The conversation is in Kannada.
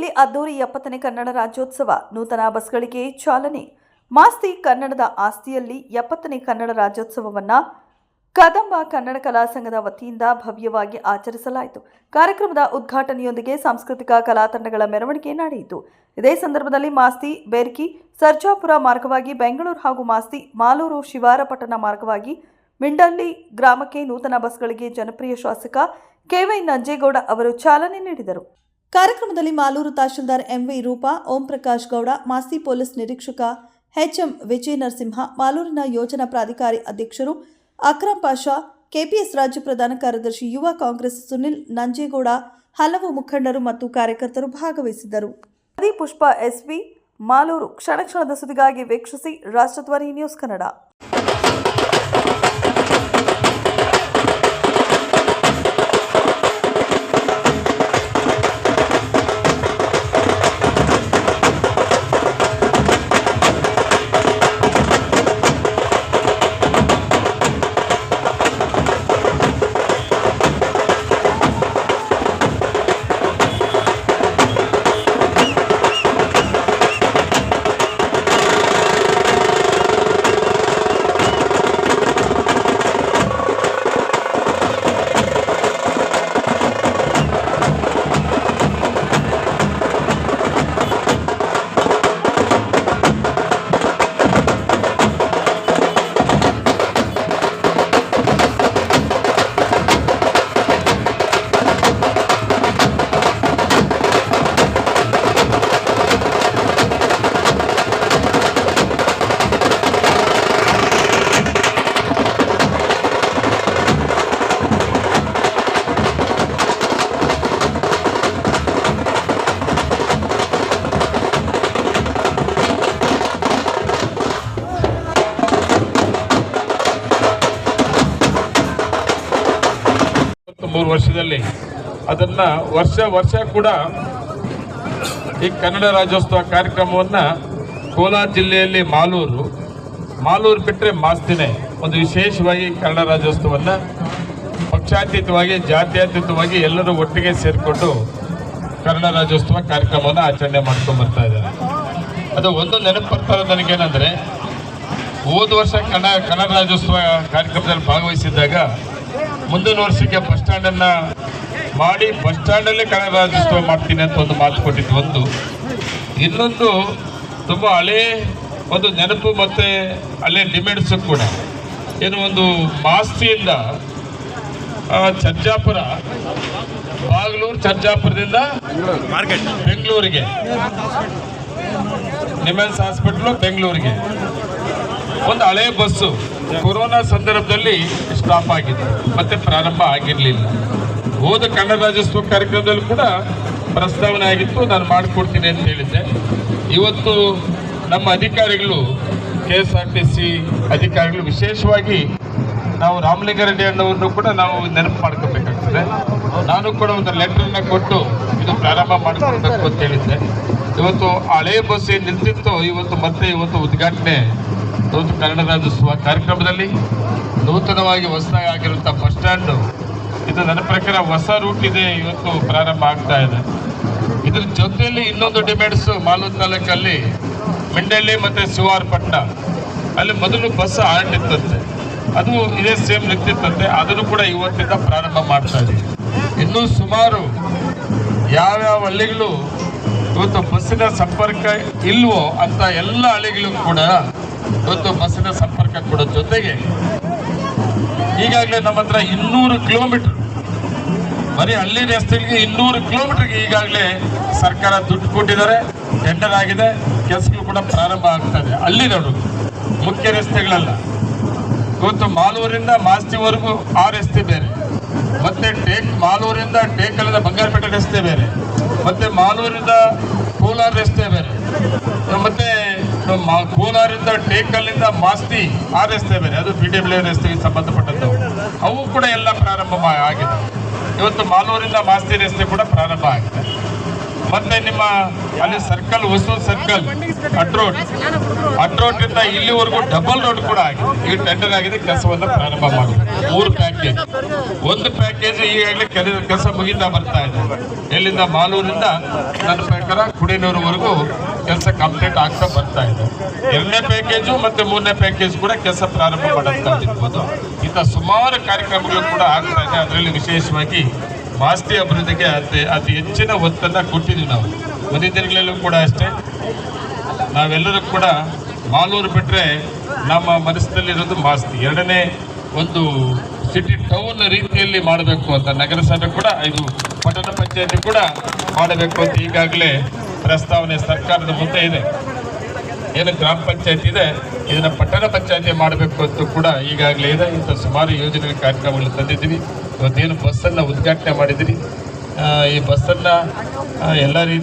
ಮಾಸ್ತಿಯಲ್ಲಿ ಅದ್ದೂರಿ 70ನೇ ಕನ್ನಡ ರಾಜ್ಯೋತ್ಸವ ನೂತನ ಬಸ್ಗಳಿಗೆ ಚಾಲನೆ. ಮಾಸ್ತಿ ಕನ್ನಡದ ಆಸ್ತಿಯಲ್ಲಿ 70ನೇ ಕನ್ನಡ ರಾಜ್ಯೋತ್ಸವವನ್ನು ಕದಂಬ ಕನ್ನಡ ಕಲಾ ಸಂಘದ ವತಿಯಿಂದ ಭವ್ಯವಾಗಿ ಆಚರಿಸಲಾಯಿತು. ಕಾರ್ಯಕ್ರಮದ ಉದ್ಘಾಟನೆಯೊಂದಿಗೆ ಸಾಂಸ್ಕೃತಿಕ ಕಲಾ ತಂಡಗಳ ಮೆರವಣಿಗೆ ನಡೆಯಿತು. ಇದೇ ಸಂದರ್ಭದಲ್ಲಿ ಮಾಸ್ತಿ ಬೇರ್ಕಿ ಸರ್ಜಾಪುರ ಮಾರ್ಗವಾಗಿ ಬೆಂಗಳೂರು ಹಾಗೂ ಮಾಸ್ತಿ ಮಾಲೂರು ಶಿವಾರಪಟ್ಟಣ ಮಾರ್ಗವಾಗಿ ಮಿಂಡಳ್ಳಿ ಗ್ರಾಮಕ್ಕೆ ನೂತನ ಬಸ್ಗಳಿಗೆ ಜನಪ್ರಿಯ ಶಾಸಕ ಕೆ.ವೈ. ನಂಜೇಗೌಡ ಅವರು ಚಾಲನೆ ನೀಡಿದರು. ಕಾರ್ಯಕ್ರಮದಲ್ಲಿ ಮಾಲೂರು ತಹಶೀಲ್ದಾರ್ ಎಂ.ವಿ. ರೂಪಾ, ಓಂ ಪ್ರಕಾಶ್ ಗೌಡ, ಮಾಸ್ತಿ ಪೊಲೀಸ್ ನಿರೀಕ್ಷಕ ಎಚ್.ಎಂ. ವಿಜಯ ನರಸಿಂಹ, ಮಾಲೂರಿನ ಯೋಜನಾ ಪ್ರಾಧಿಕಾರಿ ಅಧ್ಯಕ್ಷರು ಅಕ್ರಂ ಪಾಷಾ, ಕೆಪಿಎಸ್ ರಾಜ್ಯ ಪ್ರಧಾನ ಕಾರ್ಯದರ್ಶಿ ಯುವ ಕಾಂಗ್ರೆಸ್ ಸುನಿಲ್ ನಂಜೇಗೌಡ, ಹಲವು ಮುಖಂಡರು ಮತ್ತು ಕಾರ್ಯಕರ್ತರು ಭಾಗವಹಿಸಿದ್ದರು. ಪುಷ್ಪ ಎಸ್.ವಿ. ಮಾಲೂರು. ಕ್ಷಣ ಕ್ಷಣದ ಸುದ್ದಿಗಾಗಿ ವೀಕ್ಷಿಸಿ ರಾಷ್ಟ್ರಧ್ವನಿ ನ್ಯೂಸ್ ಕನ್ನಡ. ವರ್ಷದಲ್ಲಿ ಅದನ್ನು ವರ್ಷ ಕೂಡ ಈ ಕನ್ನಡ ರಾಜ್ಯೋತ್ಸವ ಕಾರ್ಯಕ್ರಮವನ್ನು ಕೋಲಾರ ಜಿಲ್ಲೆಯಲ್ಲಿ ಮಾಲೂರು ಬಿಟ್ಟರೆ ಮಾಸ್ತಿನೇ ಒಂದು ವಿಶೇಷವಾಗಿ ಕನ್ನಡ ರಾಜ್ಯೋತ್ಸವವನ್ನು ಪಕ್ಷಾತೀತವಾಗಿ ಜಾತ್ಯತೀತವಾಗಿ ಎಲ್ಲರೂ ಒಟ್ಟಿಗೆ ಸೇರಿಕೊಂಡು ಕನ್ನಡ ರಾಜ್ಯೋತ್ಸವ ಕಾರ್ಯಕ್ರಮವನ್ನು ಆಚರಣೆ ಮಾಡ್ಕೊಂಡು ಬರ್ತಾ ಇದ್ದಾರೆ. ಅದು ಒಂದು ನೆನಪು ಬರ್ತಾರೆ ನನಗೇನೆಂದರೆ, ಹೋದ ವರ್ಷ ಕನ್ನಡ ರಾಜ್ಯೋತ್ಸವ ಕಾರ್ಯಕ್ರಮದಲ್ಲಿ ಭಾಗವಹಿಸಿದ್ದಾಗ ಮುಂದಿನ ವರ್ಷಕ್ಕೆ ಬಸ್ ಸ್ಟ್ಯಾಂಡನ್ನು ಮಾಡಿ ಬಸ್ ಸ್ಟ್ಯಾಂಡಲ್ಲೇ ಕನ್ನಡ ರಾಜ್ಯೋತ್ಸವ ಮಾಡ್ತೀನಿ ಅಂತ ಒಂದು ಮಾತು ಕೊಟ್ಟಿದ್ದು ಒಂದು. ಇನ್ನೊಂದು ತುಂಬ ಹಳೇ ಒಂದು ನೆನಪು ಮತ್ತು ಹಳೆ ಡಿಮ್ಯಾಂಡ್ಸು ಕೂಡ ಏನು, ಒಂದು ಮಾಸ್ತಿಯಿಂದ ಸರ್ಜಾಪುರ, ಬಾಗಲೂರು ಸರ್ಜಾಪುರದಿಂದ ಬೆಂಗಳೂರಿಗೆ, ನಿಮ್ಮೆನ್ಸ್ ಹಾಸ್ಪಿಟ್ಲು ಬೆಂಗಳೂರಿಗೆ ಒಂದು ಹಳೆ ಬಸ್ಸು ಕೊರೋನಾ ಸಂದರ್ಭದಲ್ಲಿ ಸ್ಟಾಪ್ ಆಗಿತ್ತು, ಮತ್ತೆ ಪ್ರಾರಂಭ ಆಗಿರಲಿಲ್ಲ. ಹೋದ ಕನ್ನಡ ರಾಜ್ಯೋತ್ಸವ ಕಾರ್ಯಕ್ರಮದಲ್ಲಿ ಕೂಡ ಪ್ರಸ್ತಾವನೆ ಆಗಿತ್ತು, ನಾನು ಮಾಡಿಕೊಡ್ತೀನಿ ಅಂತ ಹೇಳಿದ್ದೆ. ಇವತ್ತು ನಮ್ಮ ಅಧಿಕಾರಿಗಳು, KSRTC ಅಧಿಕಾರಿಗಳು, ವಿಶೇಷವಾಗಿ ನಾವು ರಾಮಲಿಂಗಾರೆಡ್ಡಿ ಅಣ್ಣವ್ರನ್ನು ಕೂಡ ನಾವು ನೆನಪು ಮಾಡ್ಕೋಬೇಕಾಗ್ತದೆ. ನಾನು ಕೂಡ ಒಂದು ಲೆಟ್ರನ್ನ ಕೊಟ್ಟು ಇದು ಪ್ರಾರಂಭ ಮಾಡ್ಕೊಳ್ಬೇಕು ಅಂತ ಹೇಳಿದ್ದೆ. ಇವತ್ತು ಹಳೆ ಬಸ್ ಏನು ನಿಂತಿತ್ತು, ಇವತ್ತು ಉದ್ಘಾಟನೆ ಕನ್ನಡ ರಾಜ್ಯೋತ್ಸವ ಕಾರ್ಯಕ್ರಮದಲ್ಲಿ ನೂತನವಾಗಿ ಹೊಸದಾಗಿ ಆಗಿರುವಂಥ ಬಸ್ ಸ್ಟ್ಯಾಂಡು, ಇದು ನನ್ನ ಪ್ರಕಾರ ಹೊಸ ರೂಟ್ ಇದೆ, ಇವತ್ತು ಪ್ರಾರಂಭ ಆಗ್ತಾ ಇದೆ. ಇದ್ರ ಜೊತೆಯಲ್ಲಿ ಇನ್ನೊಂದು ಡಿಮ್ಯಾಂಡ್ಸು, ಮಾಲೂರು ತಾಲೂಕಲ್ಲಿ ಮಿಂಡಳ್ಳಿ ಮತ್ತು ಶಿವಾರಪಟ್ಟಣ ಅಲ್ಲಿ ಮೊದಲು ಬಸ್ ಹಾಲ್ಟ್ ಇತ್ತಂತೆ, ಅದು ಇದೇ ಸೇಮ್ ನಿಂತಿತ್ತಂತೆ, ಅದನ್ನು ಕೂಡ ಇವತ್ತಿಂದ ಪ್ರಾರಂಭ ಮಾಡ್ತಾ ಇದ್ದೀವಿ. ಇನ್ನೂ ಸುಮಾರು ಯಾವ್ಯಾವ ಹಳ್ಳಿಗಳು ಇವತ್ತು ಬಸ್ಸಿನ ಸಂಪರ್ಕ ಇಲ್ವೋ ಅಂತ ಎಲ್ಲ ಹಳ್ಳಿಗಳಿಗೂ ಕೂಡ ಇವತ್ತು ಬಸ್ಸಿನ ಸಂಪರ್ಕ ಕೊಡೋ ಜೊತೆಗೆ ಈಗಾಗಲೇ ನಮ್ಮ ಹತ್ರ 200 ಕಿಲೋಮೀಟರ್, ಬರೀ ಹಳ್ಳಿ ರಸ್ತೆಗಳಿಗೆ 200 ಕಿಲೋಮೀಟರ್ಗೆ ಈಗಾಗಲೇ ಸರ್ಕಾರ ದುಡ್ಡು ಕೊಟ್ಟಿದ್ದಾರೆ, ಟೆಂಡರ್ ಆಗಿದೆ, ಕೆಲಸಗಳು ಕೂಡ ಪ್ರಾರಂಭ ಆಗ್ತದೆ. ಹಳ್ಳಿನವರು ಮುಖ್ಯ ರಸ್ತೆಗಳಲ್ಲ. ಇವತ್ತು ಮಾಲೂರಿಂದ ಮಾಸ್ತಿವರೆಗೂ ಆ ರಸ್ತೆ ಬೇರೆ, ಮತ್ತೆ ಮಾಲೂರಿಂದ ಟೇಕಲಿಂದ ಬಂಗಾರಪೇಟೆ ರಸ್ತೆ ಬೇರೆ, ಮತ್ತೆ ಮಾಲೂರಿಂದ ಕೋಲಾರ ರಸ್ತೆ ಬೇರೆ, ಮತ್ತೆ ಕೋಲಾರಿಂದ ಟೇಕಲ್ಲಿಂದ ಮಾಸ್ತಿ ಆ ರಸ್ತೆ ಬೇರೆ, ಅದು PWA ರಸ್ತೆಗೆ ಸಂಬಂಧಪಟ್ಟಂಥವು. ಅವು ಕೂಡ ಎಲ್ಲ ಪ್ರಾರಂಭ ಆಗಿದೆ. ಇವತ್ತು ಮಾಲೂರಿಂದ ಮಾಸ್ತಿ ರಸ್ತೆ ಕೂಡ ಪ್ರಾರಂಭ ಆಗಿದೆ. ಮತ್ತೆ ನಿಮ್ಮ ಅಲ್ಲಿ ಸರ್ಕಲ್ ಹೊಸೂರು ಸರ್ಕಲ್ ಅಡ್ರೋಡ್ ಇಂದ ಇಲ್ಲಿವರೆಗೂ ಡಬಲ್ ರೋಡ್ ಕೂಡ ಆಗಿದೆ. ಈಗ ಟೆಂಡರ್ ಆಗಿದೆ, ಕೆಲಸವನ್ನು ಪ್ರಾರಂಭ ಮಾಡಿ 3 ಪ್ಯಾಕೇಜ್. ಒಂದು ಪ್ಯಾಕೇಜ್ ಈಗಾಗಲೇ ಕೆಲಸ ಮುಗಿತಾ ಬರ್ತಾ ಇದೆ. ಎಲ್ಲಿಂದ ಮಾಲೂರಿಂದ ನನ್ನ ಪ್ರಕಾರ ಕುಡಿನೂರುವರೆಗೂ ಕೆಲಸ ಕಂಪ್ಲೀಟ್ ಆಗ್ತಾ ಬರ್ತಾ ಇದೆ. 2ನೇ ಪ್ಯಾಕೇಜು ಮತ್ತೆ 3ನೇ ಪ್ಯಾಕೇಜ್ ಕೂಡ ಕೆಲಸ ಪ್ರಾರಂಭ ಮಾಡೋದಿರ್ಬೋದು. ಇಂಥ ಸುಮಾರು ಕಾರ್ಯಕ್ರಮಗಳು ಕೂಡ ಆಗ್ತಾ ಇದೆ. ಅದರಲ್ಲಿ ವಿಶೇಷವಾಗಿ ಮಾಸ್ತಿ ಅಭಿವೃದ್ಧಿಗೆ ಅತಿ ಹೆಚ್ಚಿನ ಒತ್ತನ್ನು ಕೊಟ್ಟಿದ್ದೀವಿ ನಾವು. ಮುಂದಿನ ದಿನಗಳಲ್ಲೂ ಕೂಡ ಅಷ್ಟೇ. ನಾವೆಲ್ಲರೂ ಕೂಡ ಮಾಲೂರು ಬಿಟ್ಟರೆ ನಮ್ಮ ಮನಸ್ಸಿನಲ್ಲಿರೋದು ಮಾಸ್ತಿ. 2ನೇ ಒಂದು ಸಿಟಿ ಟೌನ್ ರೀತಿಯಲ್ಲಿ ಮಾಡಬೇಕು ಅಂತ ನಗರಸಭೆ ಕೂಡ, ಇದು ಪಟ್ಟಣ ಪಂಚಾಯತಿ ಕೂಡ ಮಾಡಬೇಕು ಅಂತ ಈಗಾಗಲೇ ಪ್ರಸ್ತಾವನೆ ಸರ್ಕಾರದ ಮುಂದೆ ಇದೆ. ಏನು ಗ್ರಾಮ ಪಂಚಾಯತ್ ಇದೆ, ಇದನ್ನು ಪಟ್ಟಣ ಪಂಚಾಯತಿ ಮಾಡಬೇಕು ಅಂತ ಕೂಡ ಈಗಾಗಲೇ ಇದೆ. ಇಂಥ ಸುಮಾರು ಯೋಜನೆ ಕಾರ್ಯಕ್ರಮಗಳು ತಂದಿದ್ದೀವಿ. ಇವತ್ತೇನು ಬಸ್ಸನ್ನು ಉದ್ಘಾಟನೆ ಮಾಡಿದ್ದೀರಿ, ಈ ಬಸ್ಸನ್ನು ಎಲ್ಲ ರೀತಿ